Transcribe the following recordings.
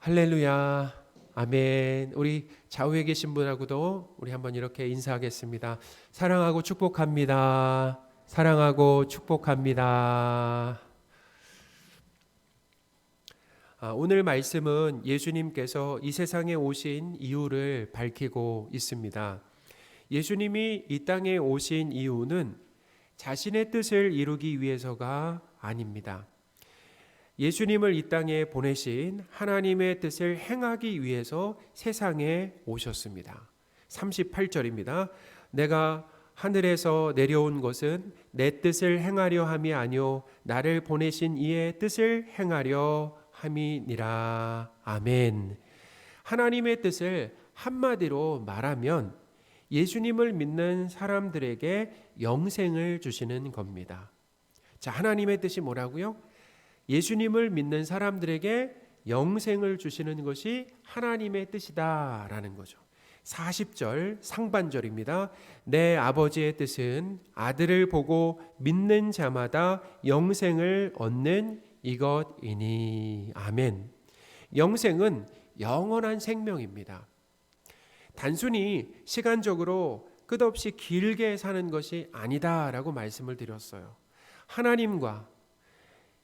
할렐루야. 아멘. 우리 좌우에 계신 분하고도 우리 한번 이렇게 인사하겠습니다. 사랑하고 축복합니다. 사랑하고 축복합니다. 오늘 말씀은 예수님께서 이 세상에 오신 이유를 밝히고 있습니다. 예수님이 이 땅에 오신 이유는 자신의 뜻을 이루기 위해서가 아닙니다. 예수님을 이 땅에 보내신 하나님의 뜻을 행하기 위해서 세상에 오셨습니다. 38절입니다. 내가 하늘에서 내려온 것은 내 뜻을 행하려 함이 아니요 나를 보내신 이의 뜻을 행하려 함이니라. 아멘. 하나님의 뜻을 한마디로 말하면 예수님을 믿는 사람들에게 영생을 주시는 겁니다. 자, 하나님의 뜻이 뭐라고요? 예수님을 믿는 사람들에게 영생을 주시는 것이 하나님의 뜻이다라는 거죠. 40절 상반절입니다. 내 아버지의 뜻은 아들을 보고 믿는 자마다 영생을 얻는 이것이니. 아멘. 영생은 영원한 생명입니다. 단순히 시간적으로 끝없이 길게 사는 것이 아니다라고 말씀을 드렸어요. 하나님과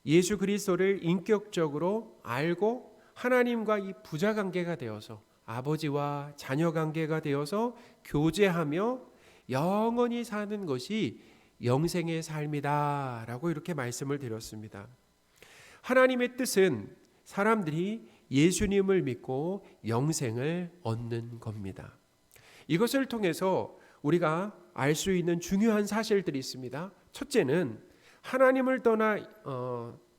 예수 그리스도를 인격적으로 알고 하나님과 이 부자 관계가 되어서 아버지와 자녀 관계가 되어서 교제하며 영원히 사는 것이 영생의 삶이다라고 이렇게 말씀을 드렸습니다. 하나님의 뜻은 사람들이 예수님을 믿고 영생을 얻는 겁니다. 이것을 통해서 우리가 알 수 있는 중요한 사실들이 있습니다. 첫째는 하나님을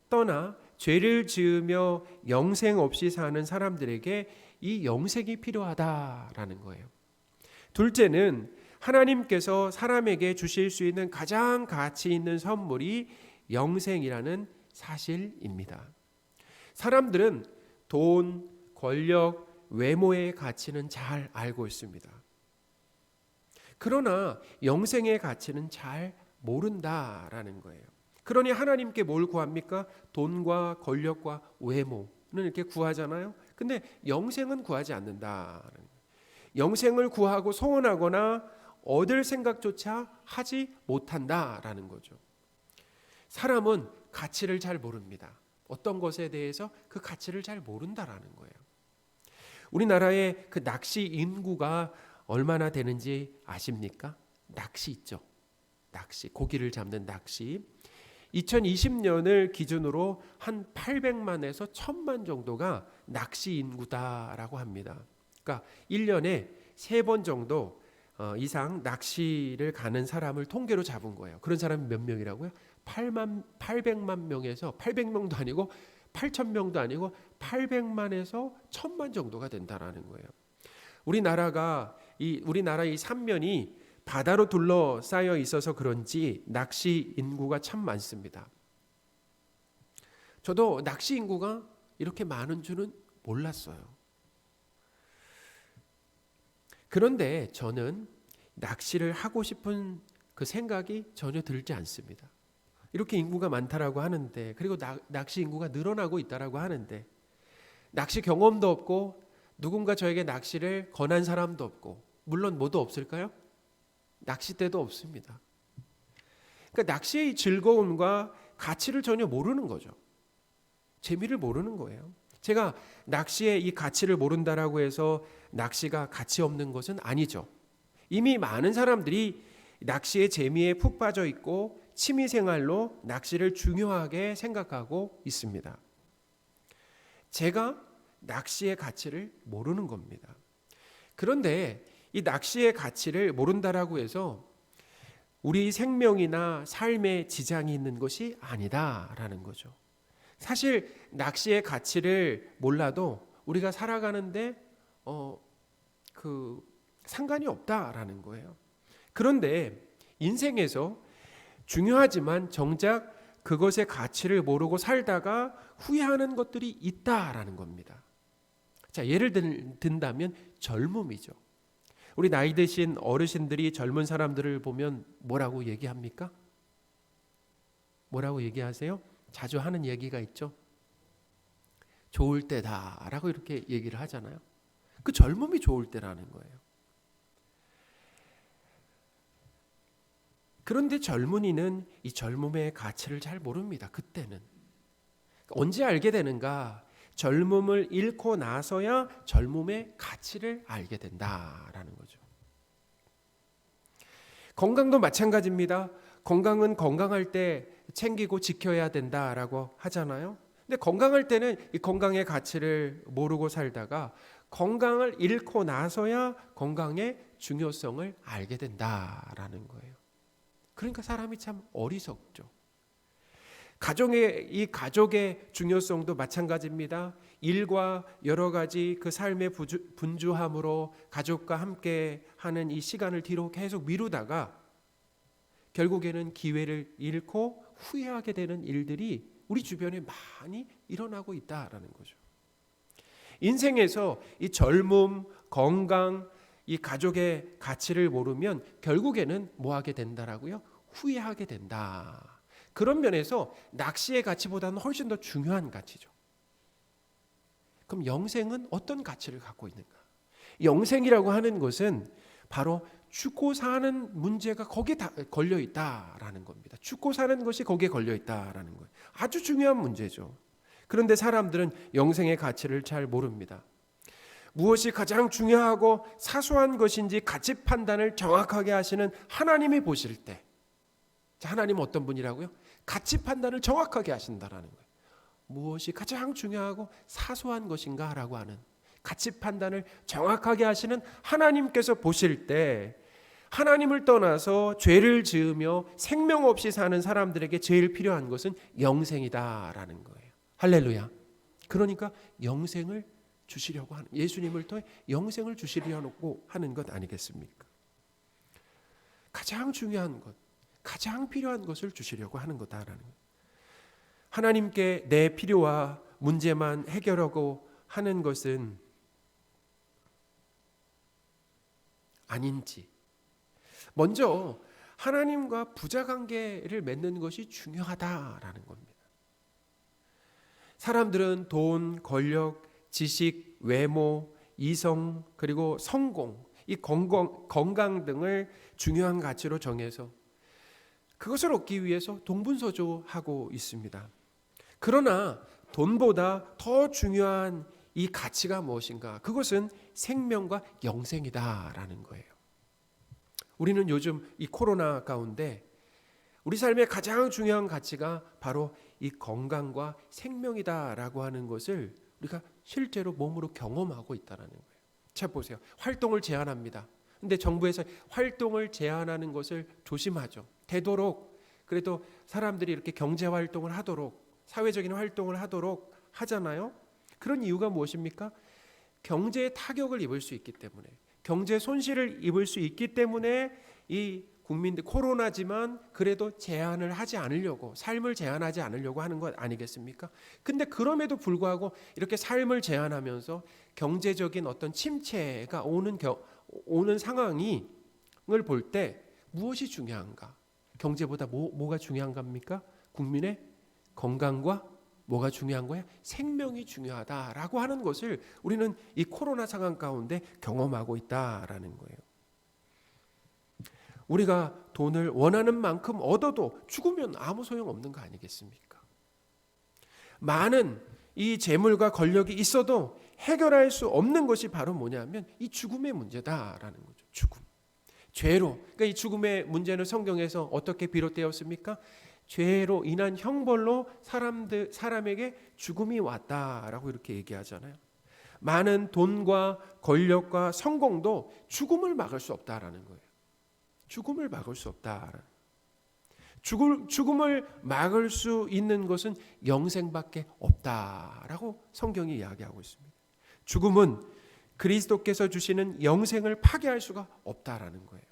떠나 죄를 지으며 영생 없이 사는 사람들에게 이 영생이 필요하다라는 거예요. 둘째는 하나님께서 사람에게 주실 수 있는 가장 가치 있는 선물이 영생이라는 사실입니다. 사람들은 돈, 권력, 외모의 가치는 잘 알고 있습니다. 그러나 영생의 가치는 잘 모른다라는 거예요. 그러니 하나님께 뭘 구합니까? 돈과 권력과 외모는 이렇게 구하잖아요. 근데 영생은 구하지 않는다. 영생을 구하고 소원하거나 얻을 생각조차 하지 못한다라는 거죠. 사람은 가치를 잘 모릅니다. 어떤 것에 대해서 그 가치를 잘 모른다라는 거예요. 우리나라의 그 낚시 인구가 얼마나 되는지 아십니까? 낚시 있죠. 낚시, 고기를 잡는 낚시. 2020년을 기준으로 한 800만에서 1000만 정도가 낚시 인구다라고 합니다. 그러니까 1년에 3번 정도 이상 낚시를 가는 사람을 통계로 잡은 거예요. 그런 사람이 몇 명이라고요? 800만 명에서 800명도 아니고 8,000명도 아니고 800만에서 1000만 정도가 된다라는 거예요. 우리나라의 삼면이 바다로 둘러싸여 있어서 그런지 낚시 인구가 참 많습니다. 저도 낚시 인구가 이렇게 많은 줄은 몰랐어요. 그런데 저는 낚시를 하고 싶은 그 생각이 전혀 들지 않습니다. 이렇게 인구가 많다라고 하는데, 그리고 낚시 인구가 늘어나고 있다라고 하는데, 낚시 경험도 없고 누군가 저에게 낚시를 권한 사람도 없고, 물론 뭐도 없을까요? 낚싯대도 없습니다. 그러니까 낚시의 즐거움과 가치를 전혀 모르는 거죠. 재미를 모르는 거예요. 제가 낚시의 이 가치를 모른다라고 해서 낚시가 가치 없는 것은 아니죠. 이미 많은 사람들이 낚시의 재미에 푹 빠져 있고 취미생활로 낚시를 중요하게 생각하고 있습니다. 제가 낚시의 가치를 모르는 겁니다. 그런데 이 낚시의 가치를 모른다라고 해서 우리 생명이나 삶에 지장이 있는 것이 아니다라는 거죠. 사실 낚시의 가치를 몰라도 우리가 살아가는데 상관이 없다라는 거예요. 그런데 인생에서 중요하지만 정작 그것의 가치를 모르고 살다가 후회하는 것들이 있다라는 겁니다. 자, 예를 든다면 젊음이죠. 우리 나이 드신 어르신들이 젊은 사람들을 보면 뭐라고 얘기합니까? 뭐라고 얘기하세요? 자주 하는 얘기가 있죠. 좋을 때다라고 이렇게 얘기를 하잖아요. 그 젊음이 좋을 때라는 거예요. 그런데 젊은이는 이 젊음의 가치를 잘 모릅니다. 그때는. 언제 알게 되는가? 젊음을 잃고 나서야 젊음의 가치를 알게 된다라는 거죠. 건강도 마찬가지입니다. 건강은 건강할 때 챙기고 지켜야 된다라고 하잖아요. 근데 건강할 때는 이 건강의 가치를 모르고 살다가 건강을 잃고 나서야 건강의 중요성을 알게 된다라는 거예요. 그러니까 사람이 참 어리석죠. 이 가족의 중요성도 마찬가지입니다. 일과 여러 가지 그 삶의 분주함으로 가족과 함께 하는 이 시간을 뒤로 계속 미루다가 결국에는 기회를 잃고 후회하게 되는 일들이 우리 주변에 많이 일어나고 있다라는 거죠. 인생에서 이 젊음, 건강, 이 가족의 가치를 모르면 결국에는 뭐 하게 된다라고요? 후회하게 된다. 그런 면에서 낚시의 가치보다는 훨씬 더 중요한 가치죠. 그럼 영생은 어떤 가치를 갖고 있는가? 영생이라고 하는 것은 바로 죽고 사는 문제가 거기에 다 걸려 있다라는 겁니다. 죽고 사는 것이 거기에 걸려 있다라는 거예요. 아주 중요한 문제죠. 그런데 사람들은 영생의 가치를 잘 모릅니다. 무엇이 가장 중요하고 사소한 것인지 가치 판단을 정확하게 하시는 하나님이 보실 때, 하나님은 어떤 분이라고요? 가치 판단을 정확하게 하신다라는 거예요. 무엇이 가장 중요하고 사소한 것인가라고 하는 가치 판단을 정확하게 하시는 하나님께서 보실 때, 하나님을 떠나서 죄를 지으며 생명 없이 사는 사람들에게 제일 필요한 것은 영생이다라는 거예요. 할렐루야. 그러니까 영생을 주시려고 하는, 예수님을 통해 영생을 주시려고 하는 것 아니겠습니까? 가장 중요한 것, 가장 필요한 것을 주시려고 하는 거다라는 거예요. 하나님께 내 필요와 문제만 해결하고 하는 것은 아닌지, 먼저 하나님과 부자관계를 맺는 것이 중요하다라는 겁니다. 사람들은 돈, 권력, 지식, 외모, 이성, 그리고 성공, 이 건강 등을 중요한 가치로 정해서 그것을 얻기 위해서 동분서주하고 있습니다. 그러나 돈보다 더 중요한 이 가치가 무엇인가? 그것은 생명과 영생이다라는 거예요. 우리는 요즘 이 코로나 가운데 우리 삶의 가장 중요한 가치가 바로 이 건강과 생명이다라고 하는 것을 우리가 실제로 몸으로 경험하고 있다는 거예요. 자, 보세요. 활동을 제한합니다. 근데 정부에서 활동을 제한하는 것을 조심하죠. 되도록 그래도 사람들이 이렇게 경제 활동을 하도록, 사회적인 활동을 하도록 하잖아요. 그런 이유가 무엇입니까? 경제에 타격을 입을 수 있기 때문에, 경제 손실을 입을 수 있기 때문에 이 국민들, 코로나지만 그래도 제한을 하지 않으려고, 삶을 제한하지 않으려고 하는 것 아니겠습니까? 근데 그럼에도 불구하고 이렇게 삶을 제한하면서 경제적인 어떤 침체가 오는 상황을 볼 때 무엇이 중요한가? 경제보다 뭐가 중요한 겁니까? 국민의 건강과 뭐가 중요한 거야? 생명이 중요하다라고 하는 것을 우리는 이 코로나 상황 가운데 경험하고 있다라는 거예요. 우리가 돈을 원하는 만큼 얻어도 죽으면 아무 소용없는 거 아니겠습니까? 많은 이 재물과 권력이 있어도 해결할 수 없는 것이 바로 뭐냐면 이 죽음의 문제다라는 거죠. 죽음. 죄로. 그러니까 이 죽음의 문제는 성경에서 어떻게 비롯되었습니까? 죄로 인한 형벌로 사람에게 죽음이 왔다라고 이렇게 얘기하잖아요. 많은 돈과 권력과 성공도 죽음을 막을 수 없다라는 거예요. 죽음을 막을 수 없다. 죽음을 막을 수 있는 것은 영생밖에 없다라고 성경이 이야기하고 있습니다. 죽음은 그리스도께서 주시는 영생을 파괴할 수가 없다라는 거예요.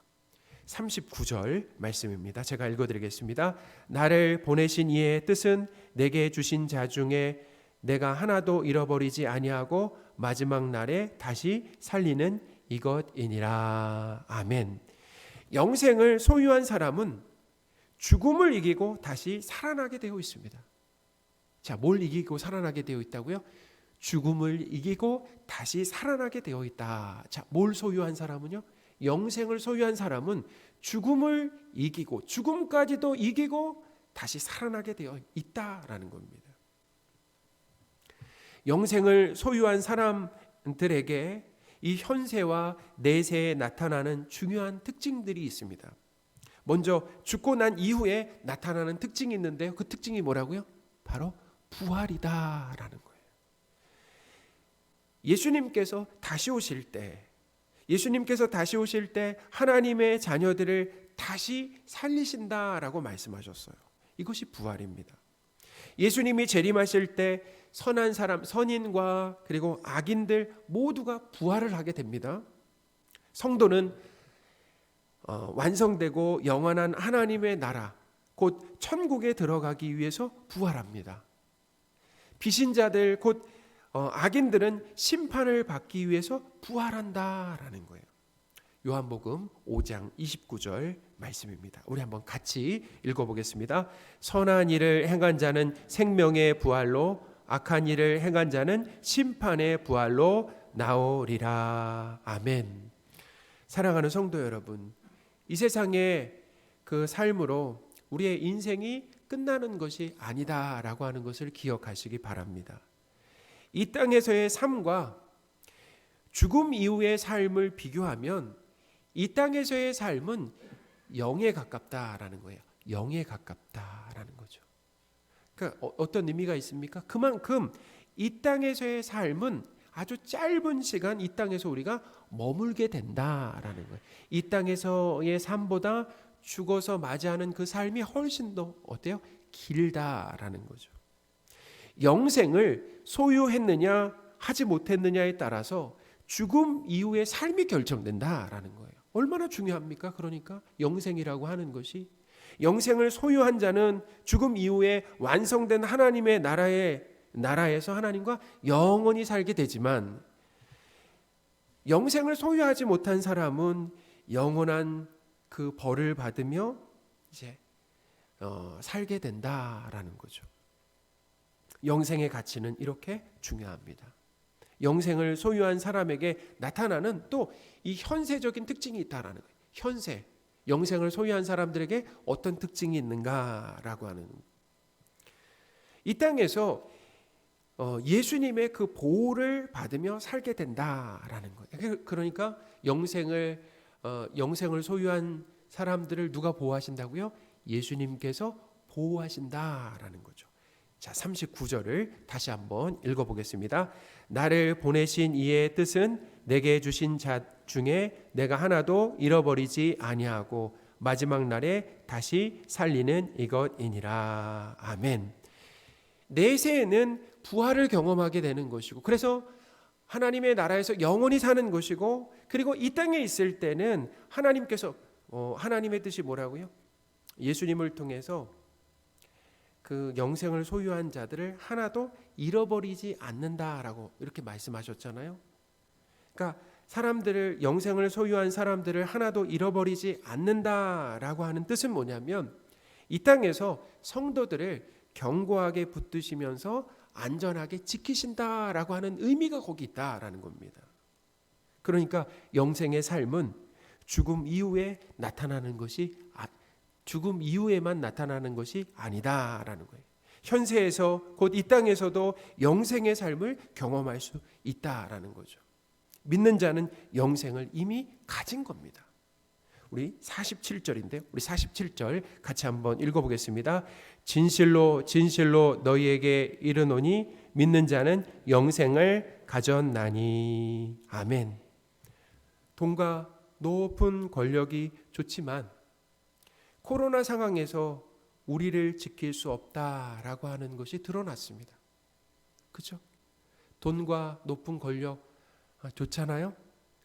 39절 말씀입니다. 제가 읽어드리겠습니다. 나를 보내신 이의 뜻은 내게 주신 자 중에 내가 하나도 잃어버리지 아니하고 마지막 날에 다시 살리는 이것이니라. 아멘. 영생을 소유한 사람은 죽음을 이기고 다시 살아나게 되어 있습니다. 자, 뭘 이기고 살아나게 되어 있다고요? 죽음을 이기고 다시 살아나게 되어 있다. 자, 뭘 소유한 사람은요? 영생을 소유한 사람은 죽음을 이기고 죽음까지도 이기고 다시 살아나게 되어 있다라는 겁니다. 영생을 소유한 사람들에게 이 현세와 내세에 나타나는 중요한 특징들이 있습니다. 먼저 죽고 난 이후에 나타나는 특징이 있는데요. 그 특징이 뭐라고요? 바로 부활이다라는 거예요. 예수님께서 다시 오실 때 하나님의 자녀들을 다시 살리신다라고 말씀하셨어요. 이것이 부활입니다. 예수님이 재림하실 때 선한 사람, 선인과 그리고 악인들 모두가 부활을 하게 됩니다. 성도는 완성되고 영원한 하나님의 나라, 곧 천국에 들어가기 위해서 부활합니다. 비신자들, 곧 악인들은 심판을 받기 위해서 부활한다라는 거예요. 요한복음 5장 29절 말씀입니다. 우리 한번 같이 읽어보겠습니다. 선한 일을 행한 자는 생명의 부활로, 악한 일을 행한 자는 심판의 부활로 나오리라. 아멘. 사랑하는 성도 여러분, 이 세상의 그 삶으로 우리의 인생이 끝나는 것이 아니다라고 하는 것을 기억하시기 바랍니다. 이 땅에서의 삶과 죽음 이후의 삶을 비교하면 이 땅에서의 삶은 영에 가깝다라는 거예요. 영에 가깝다라는 거죠. 그러니까 어떤 의미가 있습니까? 그만큼 이 땅에서의 삶은 아주 짧은 시간 이 땅에서 우리가 머물게 된다라는 거예요. 이 땅에서의 삶보다 죽어서 맞이하는 그 삶이 훨씬 더 어때요? 길다라는 거죠. 영생을 소유했느냐 하지 못했느냐에 따라서 죽음 이후의 삶이 결정된다라는 거예요. 얼마나 중요합니까? 그러니까 영생이라고 하는 것이, 영생을 소유한 자는 죽음 이후에 완성된 하나님의 나라에서 하나님과 영원히 살게 되지만, 영생을 소유하지 못한 사람은 영원한 그 벌을 받으며 이제 살게 된다라는 거죠. 영생의 가치는 이렇게 중요합니다. 영생을 소유한 사람에게 나타나는 또 이 현세적인 특징이 있다라는 거예요. 현세, 영생을 소유한 사람들에게 어떤 특징이 있는가라고 하는, 이 땅에서 예수님의 그 보호를 받으며 살게 된다라는 거예요. 그러니까 영생을 소유한 사람들을 누가 보호하신다고요? 예수님께서 보호하신다라는 거죠. 자, 39절을 다시 한번 읽어보겠습니다. 나를 보내신 이의 뜻은 내게 주신 자 중에 내가 하나도 잃어버리지 아니하고 마지막 날에 다시 살리는 이것이니라. 아멘. 내세에는 부활을 경험하게 되는 것이고, 그래서 하나님의 나라에서 영원히 사는 것이고, 그리고 이 땅에 있을 때는 하나님께서 하나님의 뜻이 뭐라고요? 예수님을 통해서 그 영생을 소유한 자들을 하나도 잃어버리지 않는다라고 이렇게 말씀하셨잖아요. 그러니까 사람들을, 영생을 소유한 사람들을 하나도 잃어버리지 않는다라고 하는 뜻은 뭐냐면, 이 땅에서 성도들을 견고하게 붙드시면서 안전하게 지키신다라고 하는 의미가 거기 있다라는 겁니다. 그러니까 영생의 삶은 죽음 이후에 나타나는 것이, 죽음 이후에만 나타나는 것이 아니다라는 거예요. 현세에서 곧 이 땅에서도 영생의 삶을 경험할 수 있다라는 거죠. 믿는 자는 영생을 이미 가진 겁니다. 우리 47절인데, 우리 47절 같이 한번 읽어보겠습니다. 진실로 진실로 너희에게 이르노니 믿는 자는 영생을 가졌나니. 아멘. 돈과 높은 권력이 좋지만 코로나 상황에서 우리를 지킬 수 없다라고 하는 것이 드러났습니다. 그렇죠? 돈과 높은 권력 좋잖아요.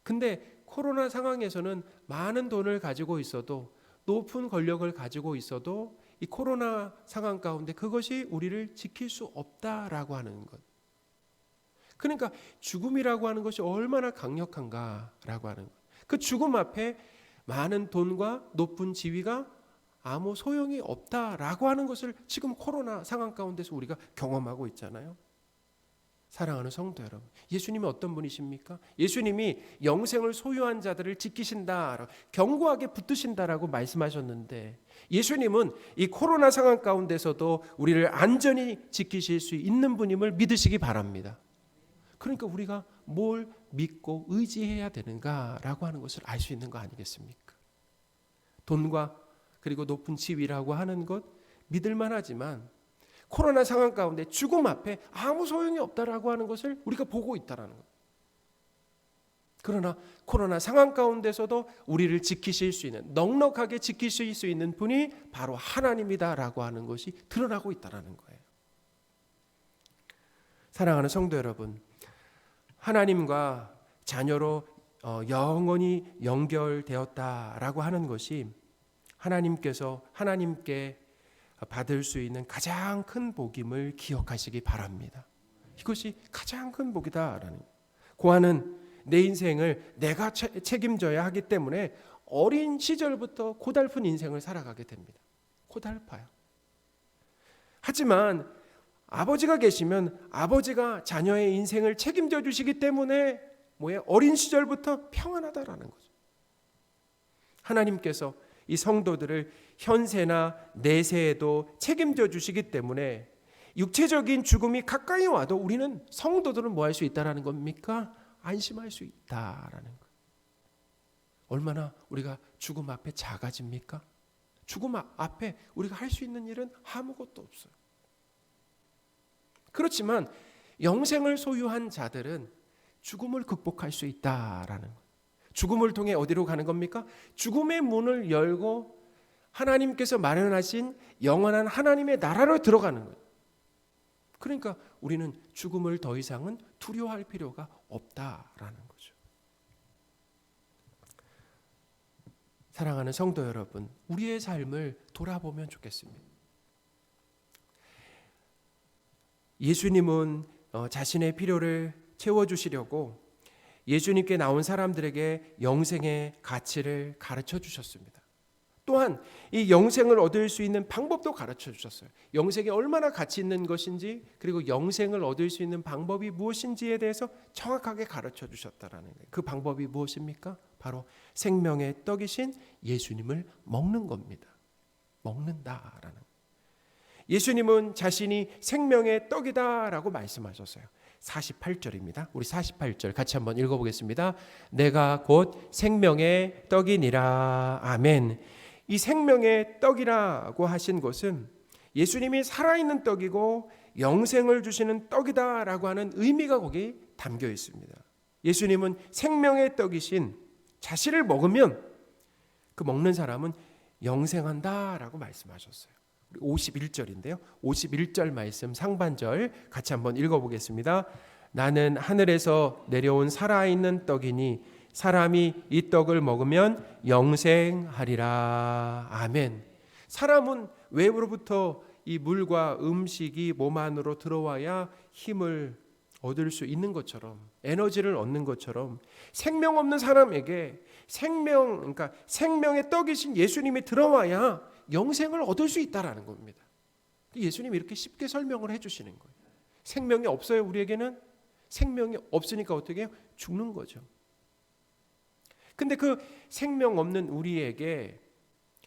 근데 코로나 상황에서는 많은 돈을 가지고 있어도, 높은 권력을 가지고 있어도 이 코로나 상황 가운데 그것이 우리를 지킬 수 없다라고 하는 것. 그러니까 죽음이라고 하는 것이 얼마나 강력한가라고 하는 것. 그 죽음 앞에 많은 돈과 높은 지위가 아무 소용이 없다라고 하는 것을 지금 코로나 상황 가운데서 우리가 경험하고 있잖아요. 사랑하는 성도 여러분, 예수님이 어떤 분이십니까? 예수님이 영생을 소유한 자들을 지키신다, 견고하게 붙드신다라고 말씀하셨는데, 예수님은 이 코로나 상황 가운데서도 우리를 안전히 지키실 수 있는 분임을 믿으시기 바랍니다. 그러니까 우리가 뭘 믿고 의지해야 되는가라고 하는 것을 알 수 있는 거 아니겠습니까? 돈과 그리고 높은 지위라고 하는 것 믿을만 하지만 코로나 상황 가운데 죽음 앞에 아무 소용이 없다라고 하는 것을 우리가 보고 있다라는 것. 그러나 코로나 상황 가운데서도 우리를 지키실 수 있는, 넉넉하게 지키실 수 있는 분이 바로 하나님이다라고 하는 것이 드러나고 있다라는 거예요. 사랑하는 성도 여러분, 하나님과 자녀로 영원히 연결되었다라고 하는 것이 하나님께 받을 수 있는 가장 큰 복임을 기억하시기 바랍니다. 이것이 가장 큰 복이다라는 거예요. 고아는 내 인생을 내가 책임져야 하기 때문에 어린 시절부터 고달픈 인생을 살아가게 됩니다. 고달파요. 하지만 아버지가 계시면 아버지가 자녀의 인생을 책임져 주시기 때문에 어린 시절부터 평안하다라는 거죠. 하나님께서 이 성도들을 현세나 내세에도 책임져 주시기 때문에 육체적인 죽음이 가까이 와도 우리는 성도들은 뭐 할 수 있다라는 겁니까? 안심할 수 있다라는 거예요. 얼마나 우리가 죽음 앞에 작아집니까? 죽음 앞에 우리가 할 수 있는 일은 아무것도 없어요. 그렇지만 영생을 소유한 자들은 죽음을 극복할 수 있다라는 거예요. 죽음을 통해 어디로 가는 겁니까? 죽음의 문을 열고 하나님께서 마련하신 영원한 하나님의 나라로 들어가는 거예요. 그러니까 우리는 죽음을 더 이상은 두려워할 필요가 없다라는 거죠. 사랑하는 성도 여러분, 우리의 삶을 돌아보면 좋겠습니다. 예수님은 자신의 필요를 채워주시려고 예수님께 나온 사람들에게 영생의 가치를 가르쳐 주셨습니다. 또한 이 영생을 얻을 수 있는 방법도 가르쳐 주셨어요. 영생이 얼마나 가치 있는 것인지, 그리고 영생을 얻을 수 있는 방법이 무엇인지에 대해서 정확하게 가르쳐 주셨다라는 거예요. 그 방법이 무엇입니까? 바로 생명의 떡이신 예수님을 먹는 겁니다. 먹는다라는 거예요. 예수님은 자신이 생명의 떡이다라고 말씀하셨어요. 48절입니다. 우리 48절 같이 한번 읽어보겠습니다. 내가 곧 생명의 떡이니라. 아멘. 이 생명의 떡이라고 하신 것은 예수님이 살아있는 떡이고 영생을 주시는 떡이다라고 하는 의미가 거기 담겨 있습니다. 예수님은 생명의 떡이신 자신을 먹으면 그 먹는 사람은 영생한다라고 말씀하셨어요. 51절인데요. 51절 말씀 상반절 같이 한번 읽어보겠습니다. 나는 하늘에서 내려온 살아있는 떡이니 사람이 이 떡을 먹으면 영생하리라. 아멘. 사람은 외부로부터 이 물과 음식이 몸 안으로 들어와야 힘을 얻을 수 있는 것처럼, 에너지를 얻는 것처럼 생명 없는 사람에게 그러니까 생명의 떡이신 예수님이 들어와야 영생을 얻을 수 있다라는 겁니다. 예수님이 이렇게 쉽게 설명을 해주시는 거예요. 생명이 없어요. 우리에게는 생명이 없으니까 어떻게 해요? 죽는 거죠. 근데 그 생명 없는 우리에게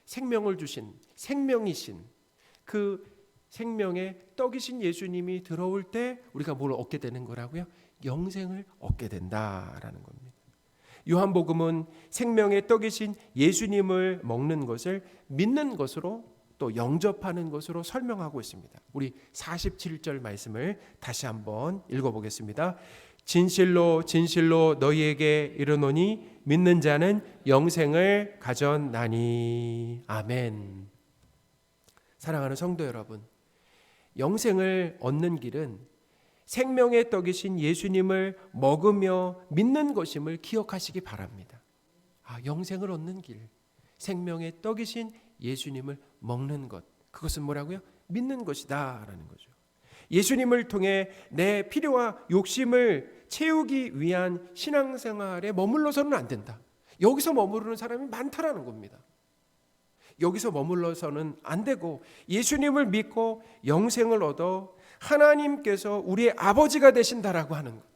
생명을 주신, 생명이신 그 생명의 떡이신 예수님이 들어올 때 우리가 뭘 얻게 되는 거라고요? 영생을 얻게 된다라는 겁니다. 요한복음은 생명의 떡이신 예수님을 먹는 것을 믿는 것으로 또 영접하는 것으로 설명하고 있습니다. 우리 47절 말씀을 다시 한번 읽어보겠습니다. 진실로 진실로 너희에게 이르노니 믿는 자는 영생을 가졌나니. 아멘. 사랑하는 성도 여러분, 영생을 얻는 길은 생명의 떡이신 예수님을 먹으며 믿는 것임을 기억하시기 바랍니다. 영생을 얻는 길, 생명의 떡이신 예수님을 먹는 것, 그것은 뭐라고요? 믿는 것이다라는 거죠. 예수님을 통해 내 필요와 욕심을 채우기 위한 신앙생활에 머물러서는 안 된다. 여기서 머무르는 사람이 많다라는 겁니다. 여기서 머물러서는 안 되고 예수님을 믿고 영생을 얻어 하나님께서 우리의 아버지가 되신다라고 하는 것.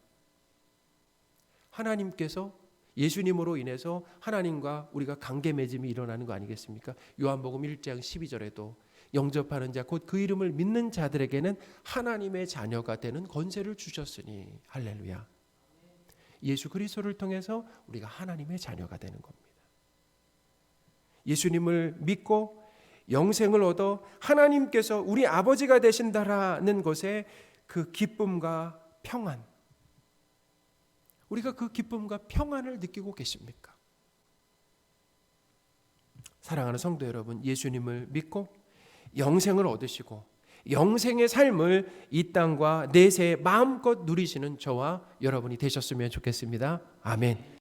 하나님께서 예수님으로 인해서 하나님과 우리가 관계 맺음이 일어나는 거 아니겠습니까? 요한복음 1장 12절에도 영접하는 자 곧 그 이름을 믿는 자들에게는 하나님의 자녀가 되는 권세를 주셨으니 할렐루야. 예수 그리스도를 통해서 우리가 하나님의 자녀가 되는 겁니다. 예수님을 믿고 영생을 얻어 하나님께서 우리 아버지가 되신다라는 것에 그 기쁨과 평안, 우리가 그 기쁨과 평안을 느끼고 계십니까? 사랑하는 성도 여러분, 예수님을 믿고 영생을 얻으시고 영생의 삶을 이 땅과 내세에 마음껏 누리시는 저와 여러분이 되셨으면 좋겠습니다. 아멘.